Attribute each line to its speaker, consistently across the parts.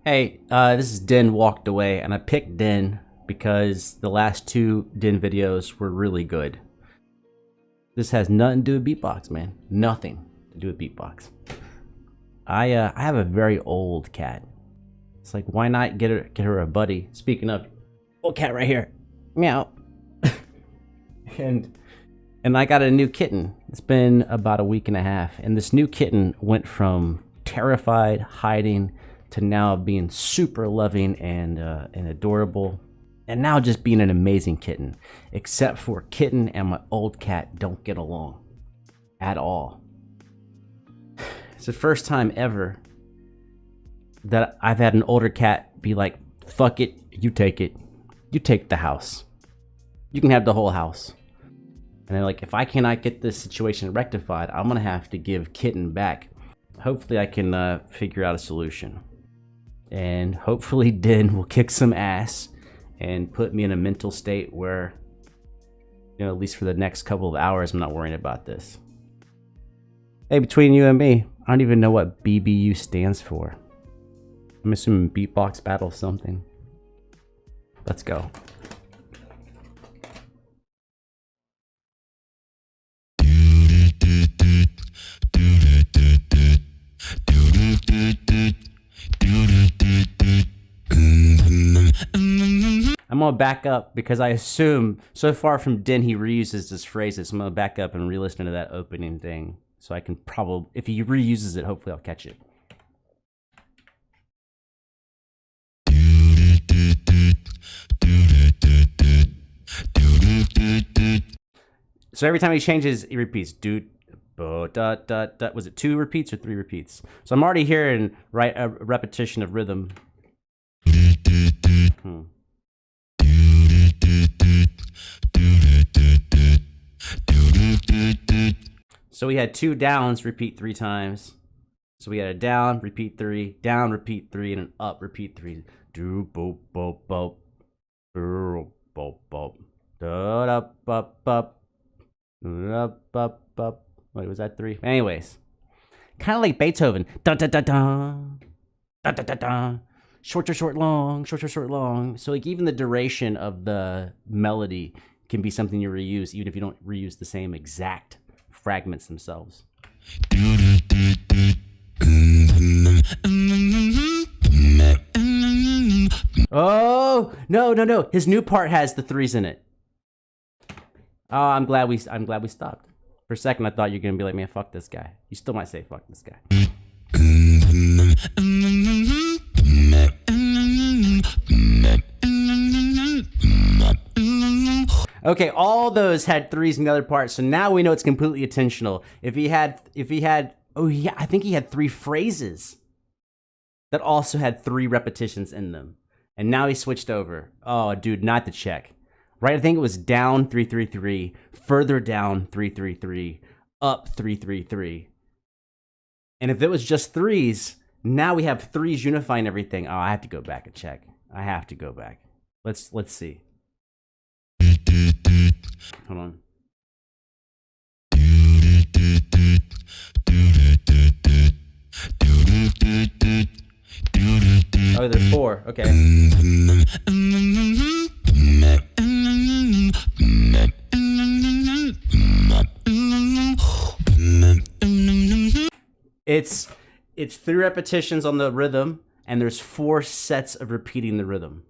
Speaker 1: Hey, this is Den Walked Away, and I picked Den because the last two Den videos were really good. This has nothing to do with beatbox, man. Nothing to do with beatbox. I have a very old cat. It's like, why not get her a buddy? Speaking of, old cat right here, meow. and I got a new kitten. It's been about a week and a half, and this new kitten went from terrified, hiding, to now being super loving and adorable, and now just being an amazing kitten. Except for kitten and my old cat don't get along at all. It's the first time ever that I've had an older cat be like, fuck it, you take the house. You can have the whole house. And they're like, if I cannot get this situation rectified, I'm gonna have to give kitten back. Hopefully I can figure out a solution. And hopefully Den will kick some ass and put me in a mental state where, you know, at least for the next couple of hours, I'm not worrying about this. Hey, between you and me, I don't even know what BBU stands for. I'm assuming beatbox battle something. Let's go. I'm gonna back up because I assume so far from Den he reuses his phrases. I'm gonna back up and re-listen to that opening thing so I can probably, if he reuses it, hopefully I'll catch it. So every time he changes, he repeats, dude. Was it 2 repeats or 3 repeats? So I'm already hearing a repetition of rhythm. So we had 2 downs, repeat 3 times. So we had a down, repeat 3, down, repeat 3, and an up, repeat 3. Do boop boop boop, boop boop boop, da da bup bup, da bup bup. Wait, was that 3? Anyways, kind of like Beethoven. Da da da da, da da da da. Short, short, long, short, short, long. So like even the duration of the melody can be something you reuse, even if you don't reuse the same exact fragments themselves. Oh no! His new part has the 3s in it. Oh, I'm glad we stopped. For a second, I thought you were gonna be like, man, fuck this guy. You still might say fuck this guy. Okay, all those had 3s in the other part, so now we know it's completely intentional. If he had, oh yeah, I think he had 3 phrases that also had 3 repetitions in them. And now he switched over. Oh, dude, not the check. Right, I think it was down 3 3 3, further down 3 3 3, up 3 3 3. And if it was just 3s, now we have 3s unifying everything. Oh, I have to go back and check. I have to go back. Let's see. Hold on. Oh, there's 4. Okay. It's 3 repetitions on the rhythm, and there's 4 sets of repeating the rhythm.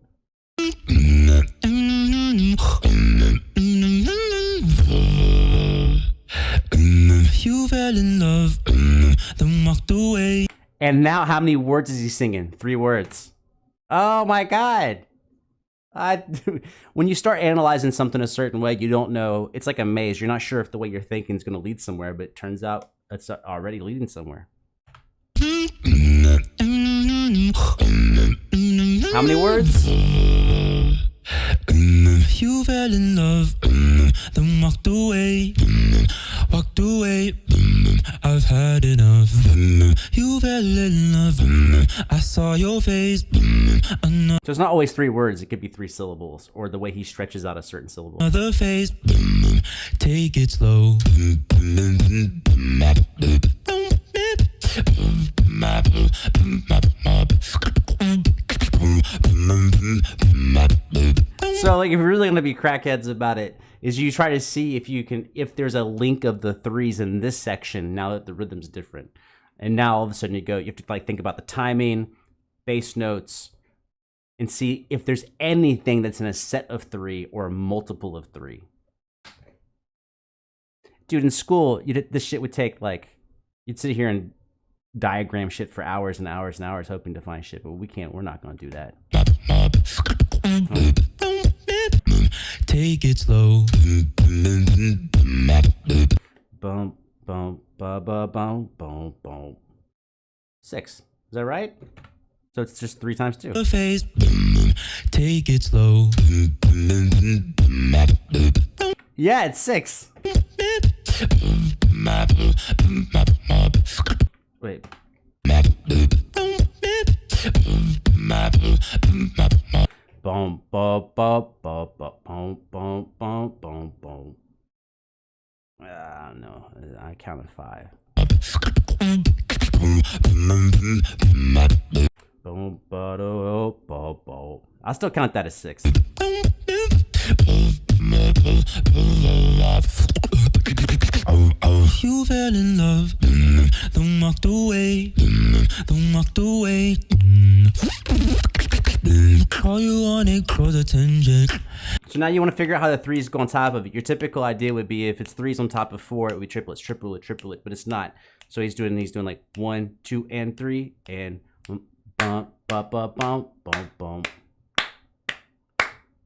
Speaker 1: You fell in love, then walked away. And now how many words is he singing? 3 words. Oh my God. When you start analyzing something a certain way, you don't know. It's like a maze. You're not sure if the way you're thinking is going to lead somewhere, but it turns out it's already leading somewhere. How many words? You fell in love, then walked away. Walked away. I've had enough. You fell in love. I saw your face. So it's not always 3 words. It could be 3 syllables, or the way he stretches out a certain syllable. Another face. Take it slow. So like if you're really gonna be crackheads about it, is you try to see if there's a link of the threes in this section now that the rhythm's different. And now all of a sudden you have to like think about the timing, bass notes, and see if there's anything that's in a set of three or a multiple of three. Dude, in school, this shit would take like, you'd sit here and diagram shit for hours and hours and hours hoping to find shit, but we're not gonna do that.
Speaker 2: Take it slow.
Speaker 1: Bum, bum, ba, ba, bum, bum, bum. 6. Is that right? So it's just 3 times 2.
Speaker 2: The face. Take it slow.
Speaker 1: Yeah, it's 6. Wait. Boom, boom, boom, boom, boom, boom, boom, boom, boom. No, I counted 5. Boom, ba, do, bo, bo. I'll still count that as 6.
Speaker 2: You fell in love, don't walk away, don't walk away. Call you on it, close attention.
Speaker 1: So now you want to figure out how the 3s go on top of it. Your typical idea would be if it's 3s on top of 4, it would be triplets, triplet, but it's not. So he's doing like 1, 2, and 3, and bum, ba, ba, bum, bum, bum.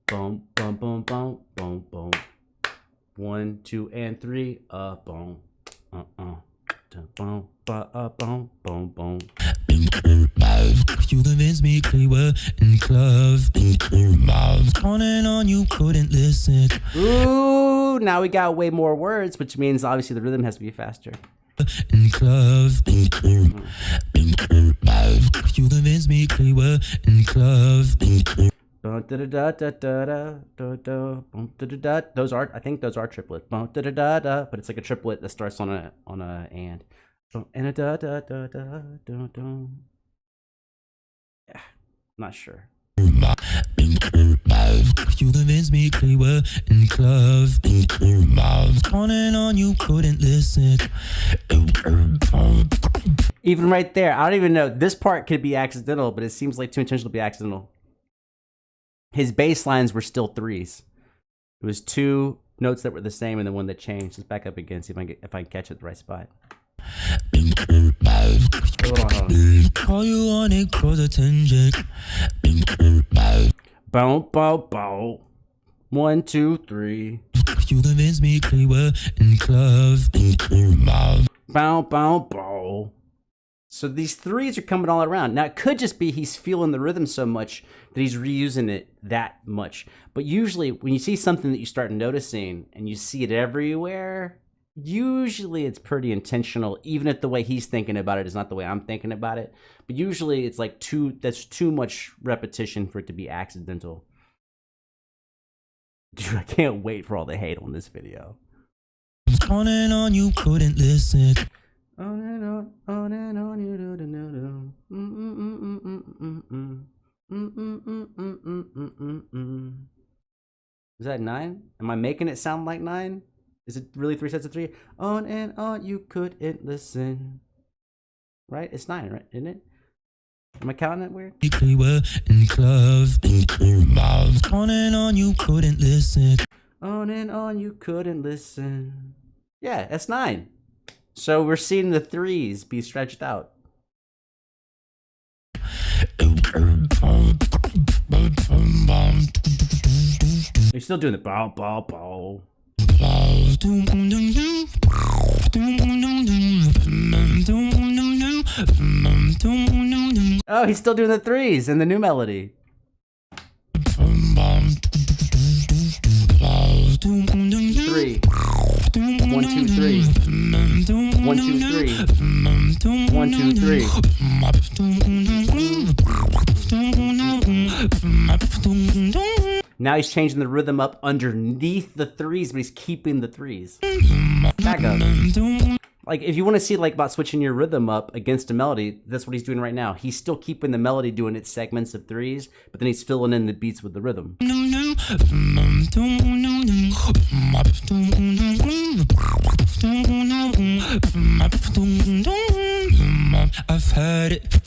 Speaker 1: Boom, boom, boom, boom, boom, boom. 1, 2, and 3, boom, boom, ba, boom, boom, boom.
Speaker 2: You convinced me clear and glove. Counting on you, couldn't listen.
Speaker 1: Ooh, now we got way more words, which means obviously the rhythm has to be faster.
Speaker 2: And glove. You convinced me clear and glove.
Speaker 1: Those are, I think those are triplets. But it's like a triplet that starts on a and a da da da da da da. Yeah, not sure.
Speaker 2: You convinced me clear and glove. Counting on you, couldn't listen.
Speaker 1: Even right there, I don't even know. This part could be accidental, but it seems like too intentional to be accidental. His bass lines were still 3s. It was 2 notes that were the same and then 1 that changed. Let's back up again, see if I can catch it at the right spot. Hold on.
Speaker 2: Call you on it, close attention.
Speaker 1: Boom, boom, boom. 1, 2, 3.
Speaker 2: You convinced me clear and glove.
Speaker 1: Bow, bow, bow. So these 3s are coming all around. Now, it could just be he's feeling the rhythm so much that he's reusing it that much. But usually, when you see something that you start noticing and you see it everywhere, usually it's pretty intentional, even if the way he's thinking about it is not the way I'm thinking about it. But usually, it's like that's too much repetition for it to be accidental. Dude, I can't wait for all the hate on this video.
Speaker 2: Counting on you, couldn't listen.
Speaker 1: On and on, you do. Is that 9? Am I making it sound like 9? Is it really 3 sets of 3? On and on, you couldn't listen. Right? It's 9, right? Isn't it? Am I counting it weird?
Speaker 2: Clear and glove. Counting on you, couldn't listen.
Speaker 1: On and on, you couldn't listen. Yeah, that's 9. So we're seeing the 3s be stretched out. You're still doing the bow, bow, bow. Oh, he's still doing the 3s in the new melody. 3. 1, 2, 3. 1, 2, 3. 1, 2, 3. Now he's changing the rhythm up underneath the 3s, but he's keeping the 3s. Back up. Like, if you want to see, like, about switching your rhythm up against a melody, that's what he's doing right now. He's still keeping the melody doing its segments of threes, but then he's filling in the beats with the rhythm.
Speaker 2: I've heard it.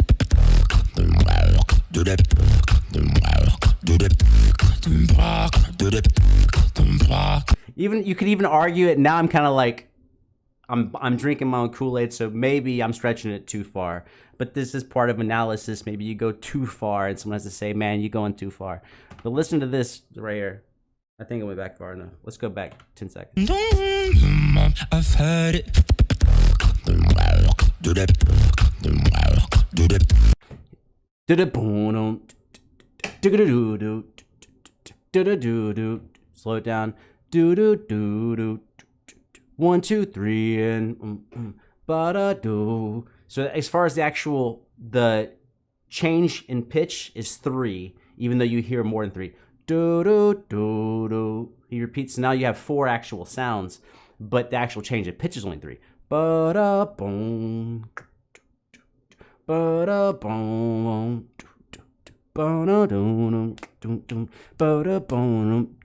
Speaker 1: Even you could even argue it. Now I'm kind of like, I'm drinking my own Kool-Aid, so maybe I'm stretching it too far. But this is part of analysis. Maybe you go too far, and someone has to say, "Man, you're going too far." But listen to this right here. I think I went back far enough. Let's go back 10 seconds.
Speaker 2: I've heard it.
Speaker 1: Slow it down. 1, 2, 3, and ba-da-do. So as far as the change in pitch is 3, even though you hear more than 3. Do-do-do-do. He repeats. Now you have 4 actual sounds, but the actual change in pitch is only 3. Ba-da-boom. Ba-da-boom. Ba-da-dum. Ba-da-boom.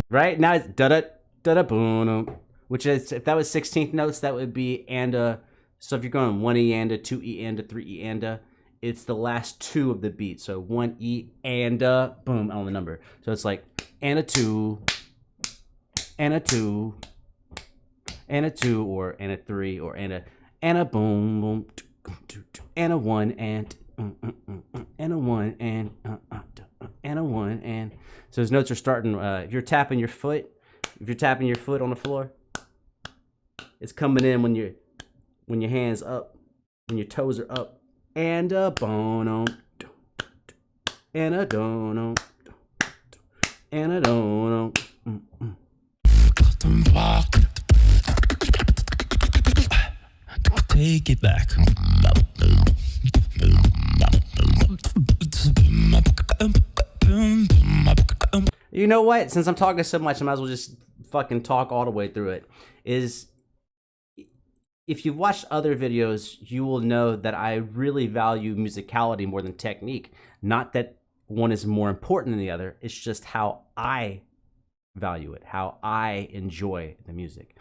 Speaker 1: Right now it's da da da da boom, which is, if that was 16th notes, that would be and. So if you're going 1E and 2E and 3E and, it's the last 2 of the beat. So 1E and boom on the number. So it's like and a 2, and a 2, and a 2, or and a 3, or and a boom boom. And a 1 and a 1 and a 1 and. So those notes are starting. If you're tapping your foot on the floor, it's coming in when your hands up, when your toes are up, and a bono, and a dono, and a dono.
Speaker 2: Take it back.
Speaker 1: You know what? Since I'm talking so much, I might as well just fucking talk all the way through it. If you've watched other videos, you will know that I really value musicality more than technique. Not that one is more important than the other. It's just how I value it, how I enjoy the music.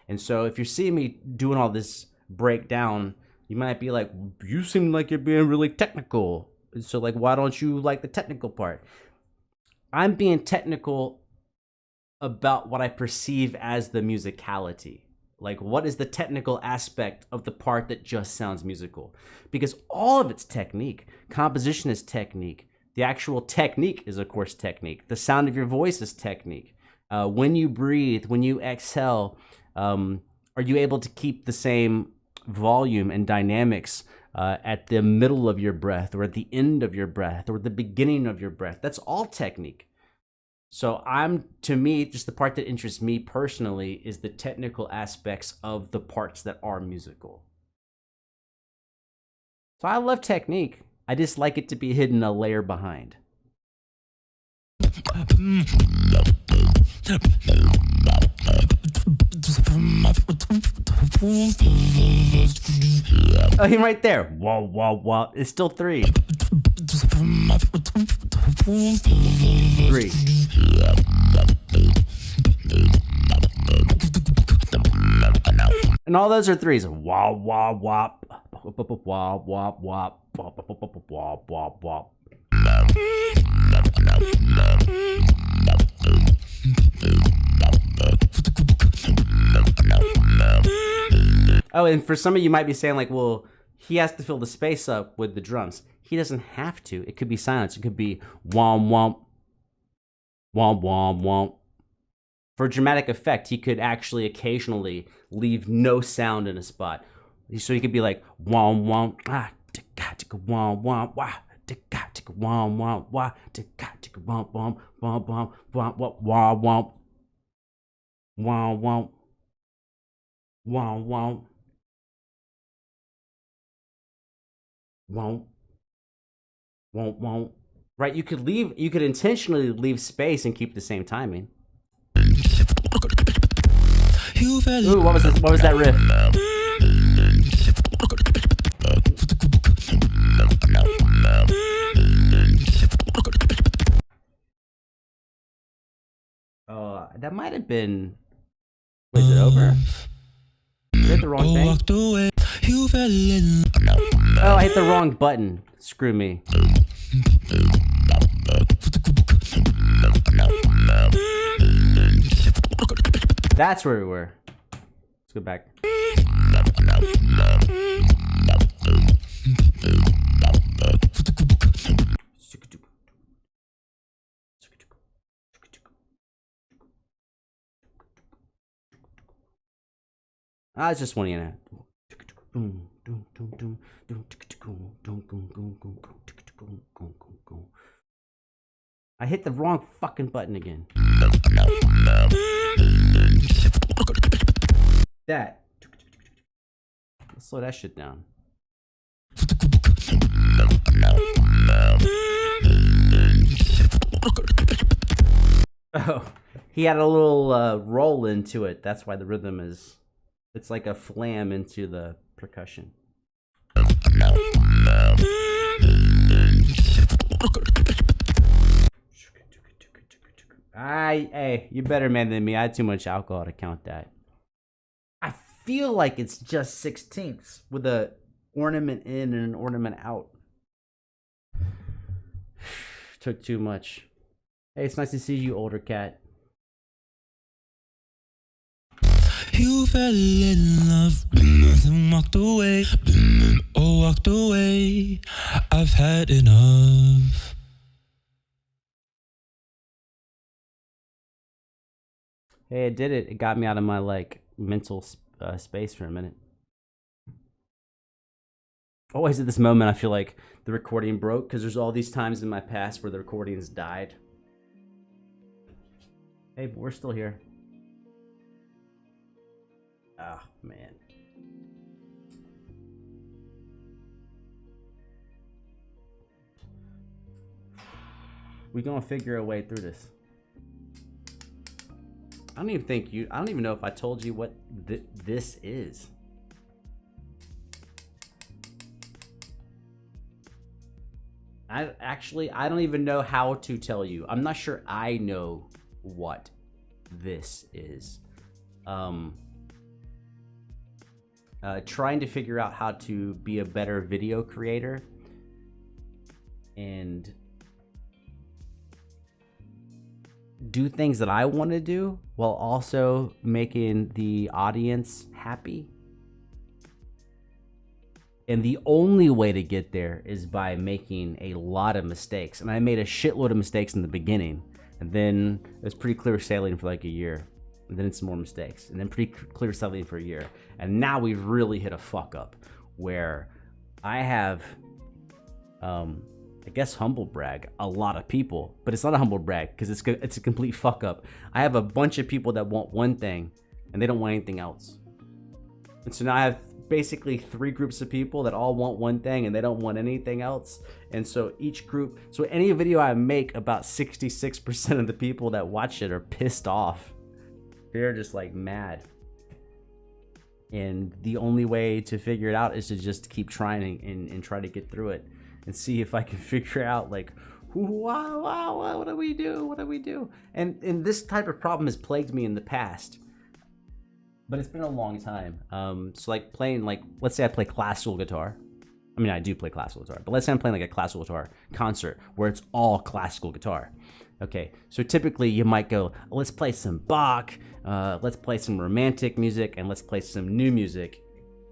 Speaker 1: And so if you're seeing me doing all this breakdown, you might be like, you seem like you're being really technical. So like, why don't you like the technical part? I'm being technical about what I perceive as the musicality. Like, what is the technical aspect of the part that just sounds musical? Because all of it's technique. Composition is technique. The actual technique is, of course, technique. The sound of your voice is technique. When you breathe, when you exhale, are you able to keep the same volume and dynamics at the middle of your breath, or at the end of your breath, or the beginning of your breath? That's all technique. So to me, just the part that interests me personally is the technical aspects of the parts that are musical. So I love technique. I just like it to be hidden a layer behind. Oh, him right there. Wah, wah, wah. It's still 3. 3. And all those are 3s. Wah, wah, wah. Wah, wah, wah. Wah, wah, wah. Oh, and for some of you might be saying like, well, he has to fill the space up with the drums. He doesn't have to. It could be silence. It could be womp womp, womp womp womp. For dramatic effect, he could actually occasionally leave no sound in a spot. So he could be like womp womp, ah, ticka ticka womp womp, wah, ticka ticka womp womp, wah, ticka ticka womp womp, womp womp, womp womp, womp womp, womp womp, womp womp. Won't. Right, you could intentionally leave space and keep the same timing. Ooh, what was this? What was that riff? Oh, that might have been. Was it over? Is that the wrong thing? Oh, I hit the wrong button. Screw me. That's where we were. Let's go back. I was just wanting to. I hit the wrong fucking button again. That. Let's slow that shit down. Oh, he had a little roll into it. That's why the rhythm is. It's like a flam into the percussion. Hey, you better man than me. I had too much alcohol to count that. I feel like it's just 16ths with a ornament in and an ornament out. Took too much. Hey, it's nice to see you, older cat.
Speaker 2: You fell in love and walked away. Oh, walked away. I've had enough.
Speaker 1: Hey, it did it. It got me out of my like mental space for a minute. Always at this moment, I feel like the recording broke because there's all these times in my past where the recordings died. Hey, but we're still here. Oh, man. We're gonna figure a way through this. I don't even know if I told you what this is. I don't even know how to tell you. I'm not sure I know what this is. Trying to figure out how to be a better video creator and do things that I want to do while also making the audience happy. And the only way to get there is by making a lot of mistakes. And I made a shitload of mistakes in the beginning. And then it was pretty clear sailing for like a year. And then it's more mistakes. And then pretty clear sailing for a year. And now we've really hit a fuck up where I have, I guess humble brag a lot of people. But it's not a humble brag because it's a complete fuck up. I have a bunch of people that want one thing and they don't want anything else. And so now I have basically 3 groups of people that all want one thing and they don't want anything else. And so each group, so any video I make, about 66% of the people that watch it are pissed off. They're just like mad. And the only way to figure it out is to just keep trying and try to get through it and see if I can figure out like, wow, what do we do? What do we do? And this type of problem has plagued me in the past. But it's been a long time. So like playing, like, let's say I play classical guitar. I mean, I do play classical guitar, but let's say I'm playing like a classical guitar concert where it's all classical guitar. Okay, so typically you might go, let's play some Bach, let's play some romantic music, and let's play some new music.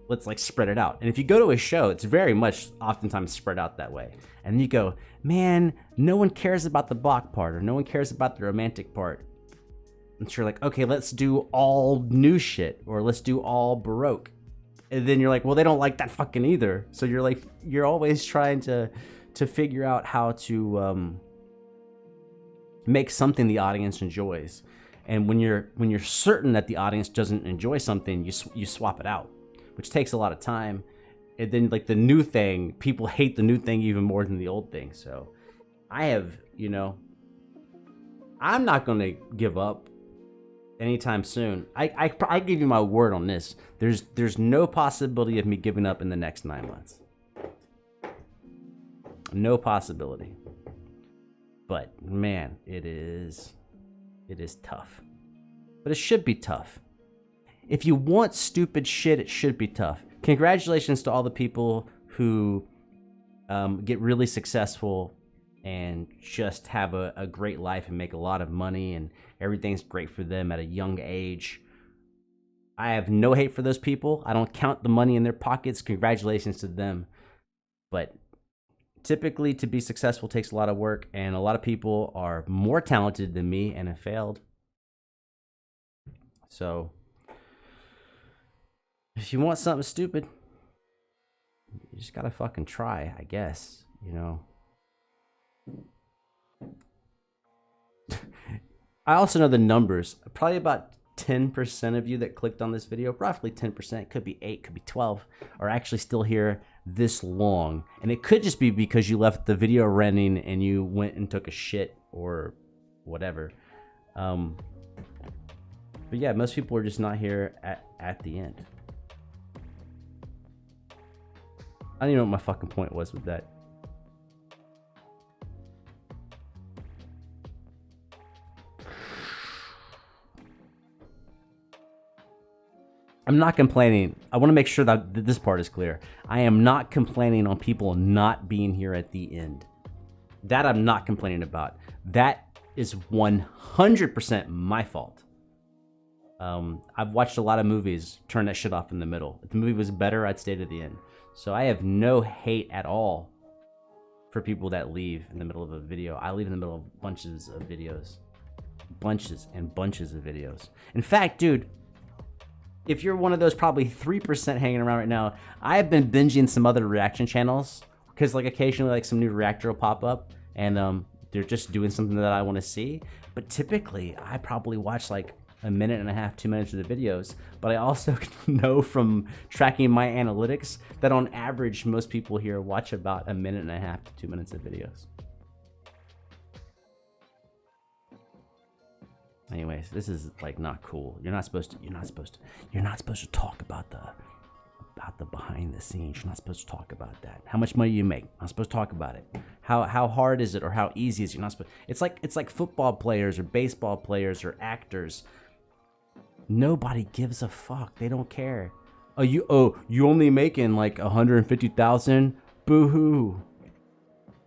Speaker 1: Let's like spread it out. And if you go to a show, it's very much oftentimes spread out that way. And then you go, man, no one cares about the Bach part, or no one cares about the romantic part. And so you're like, okay, let's do all new shit, or let's do all Baroque. And then you're like, well, they don't like that fucking either. So you're like, you're always trying to figure out how to make something the audience enjoys. And when you're certain that the audience doesn't enjoy something, you swap it out, which takes a lot of time. And then like the new thing, people hate the new thing even more than the old thing. So I have, I'm not going to give up anytime soon. I give you my word on this. There's no possibility of me giving up in the next 9 months. No possibility. But man, it is tough. But it should be tough. If you want stupid shit, it should be tough. Congratulations to all the people who get really successful and just have a great life and make a lot of money and everything's great for them at a young age. I have no hate for those people. I don't count the money in their pockets. Congratulations to them. But typically, to be successful takes a lot of work, and a lot of people are more talented than me and have failed. So, if you want something stupid, you just gotta fucking try, I guess, I also know the numbers. Probably about 10% of you that clicked on this video, roughly 10%, could be 8, could be 12, are actually still here this long. And it could just be because you left the video running and you went and took a shit or whatever. But yeah, most people are just not here at the end. I don't even know what my fucking point was with that. I'm not complaining. I want to make sure that this part is clear. I am not complaining on people not being here at the end. That I'm not complaining about. That is 100% my fault. I've watched a lot of movies, turn that shit off in the middle. If the movie was better, I'd stay to the end. So I have no hate at all for people that leave in the middle of a video. I leave in the middle of bunches of videos. Bunches and bunches of videos. In fact, dude, if you're one of those probably 3% hanging around right now, I've been binging some other reaction channels because like occasionally like some new reactor will pop up and they're just doing something that I want to see. But typically I probably watch like a minute and a half, 2 minutes of the videos. But I also know from tracking my analytics that on average, most people here watch about a minute and a half to 2 minutes of videos. Anyways, this is like not cool. You're not supposed to talk about the behind the scenes. You're not supposed to talk about that. How much money you make? Not supposed to talk about it. How hard is it or how easy is it? You're not supposed. It's like football players or baseball players or actors. Nobody gives a fuck. They don't care. You only making like 150,000? Boo-hoo.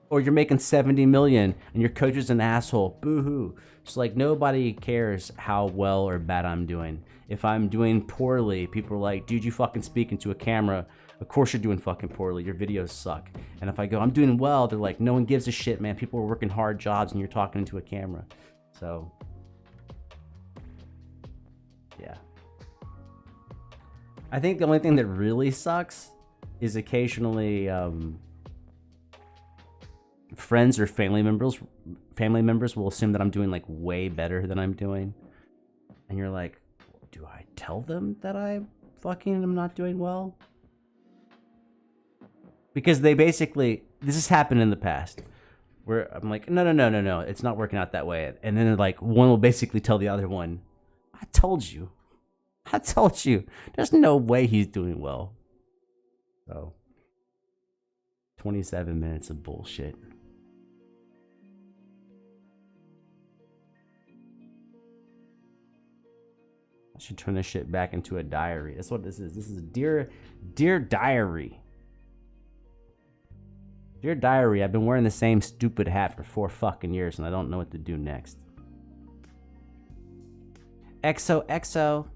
Speaker 1: Or you're making 70 million and your coach is an asshole. Boo-hoo. So like nobody cares how well or bad I'm doing. If I'm doing poorly, people are like, dude, you fucking speak into a camera. Of course you're doing fucking poorly. Your videos suck. And if I go, I'm doing well, they're like, no one gives a shit, man. People are working hard jobs and you're talking into a camera. So yeah. I think the only thing that really sucks is occasionally friends or family members will assume that I'm doing like way better than I'm doing. And you're like, do I tell them that I fucking am not doing well? Because they basically, this has happened in the past where I'm like, no, it's not working out that way. And then like one will basically tell the other one, I told you, there's no way he's doing well. So 27 minutes of bullshit. I should turn this shit back into a diary. That's what this is. This is Dear Diary. Dear Diary, I've been wearing the same stupid hat for 4 fucking years and I don't know what to do next. XOXO.